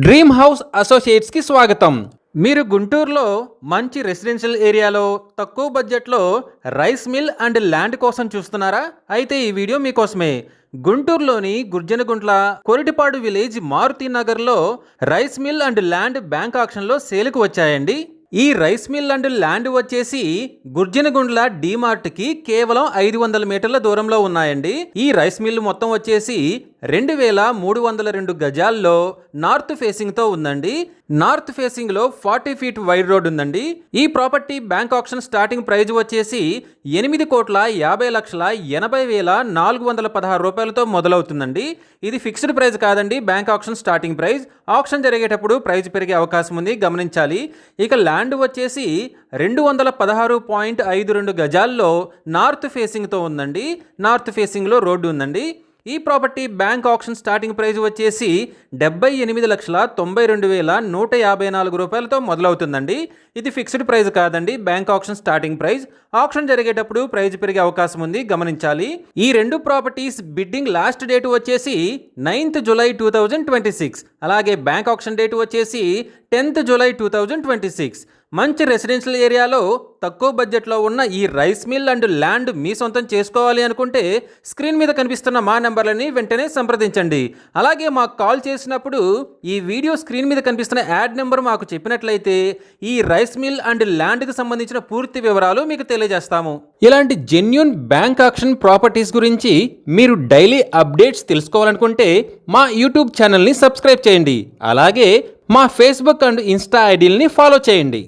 Dream house అసోసియేట్స్కి స్వాగతం. మీరు గుంటూరులో మంచి రెసిడెన్షియల్ ఏరియాలో తక్కువ బడ్జెట్లో రైస్ మిల్ అండ్ ల్యాండ్ కోసం చూస్తున్నారా? అయితే ఈ వీడియో మీకోసమే. గుంటూరులోని గుర్జనగుంట్ల కొరిటిపాడు విలేజ్ మారుతి నగర్లో rice mill and land bank ఆక్షన్లో సేల్కు వచ్చాయండి. ఈ రైస్ మిల్ అండ్ ల్యాండ్ వచ్చేసి గుర్జనగుండ్ల డీమార్ట్కి కేవలం 500 మీటర్ల దూరంలో ఉన్నాయండి. ఈ రైస్ మిల్ మొత్తం వచ్చేసి 2302 గజాల్లో నార్త్ ఫేసింగ్ తో ఉందండి. నార్త్ ఫేసింగ్ లో 40 ఫీట్ వైడ్ రోడ్ ఉందండి. ఈ property bank auction starting price వచ్చేసి 8,50,80,416 రూపాయలతో మొదలవుతుందండి. ఇది ఫిక్స్డ్ ప్రైజ్ కాదండి, bank auction starting price. Auction జరిగేటప్పుడు ప్రైజ్ పెరిగే అవకాశం ఉంది, గమనించాలి. ఇక ల్యాండ్ వచ్చేసి 216.52 గజాల్లో నార్త్ ఫేసింగ్ తో ఉందండి. నార్త్ ఫేసింగ్ లో రోడ్డు ఉందండి. ఈ property bank auction starting price వచ్చేసి 78,92,154 రూపాయలతో మొదలవుతుందండి. ఇది ఫిక్స్డ్ ప్రైజ్ కాదండి, bank auction starting price. Auction జరిగేటప్పుడు ప్రైజ్ పెరిగే అవకాశం ఉంది, గమనించాలి. ఈ రెండు ప్రాపర్టీస్ బిడ్డింగ్ లాస్ట్ డేట్ వచ్చేసి 9th July 2026. అలాగే బ్యాంక్ ఆక్షన్ డేట్ వచ్చేసి 10th July 2026. మంచి రెసిడెన్షియల్ ఏరియాలో తక్కువ బడ్జెట్లో ఉన్న ఈ రైస్ మిల్ అండ్ ల్యాండ్ మీ సొంతం చేసుకోవాలి అనుకుంటే స్క్రీన్ మీద కనిపిస్తున్న మా నెంబర్లని వెంటనే సంప్రదించండి. అలాగే మాకు కాల్ చేసినప్పుడు ఈ వీడియో స్క్రీన్ మీద కనిపిస్తున్న యాడ్ నెంబర్ మాకు చెప్పినట్లయితే ఈ రైస్ మిల్ అండ్ ల్యాండ్కి సంబంధించిన పూర్తి వివరాలు మీకు తెలియజేస్తాము. ఇలాంటి జెన్యూన్ బ్యాంక్ ఆక్షన్ ప్రాపర్టీస్ గురించి మీరు డైలీ అప్డేట్స్ తెలుసుకోవాలనుకుంటే మా యూట్యూబ్ ఛానల్ని సబ్స్క్రైబ్ చేయండి. అలాగే మా ఫేస్బుక్ అండ్ ఇన్స్టా ఐడీలని ఫాలో చేయండి.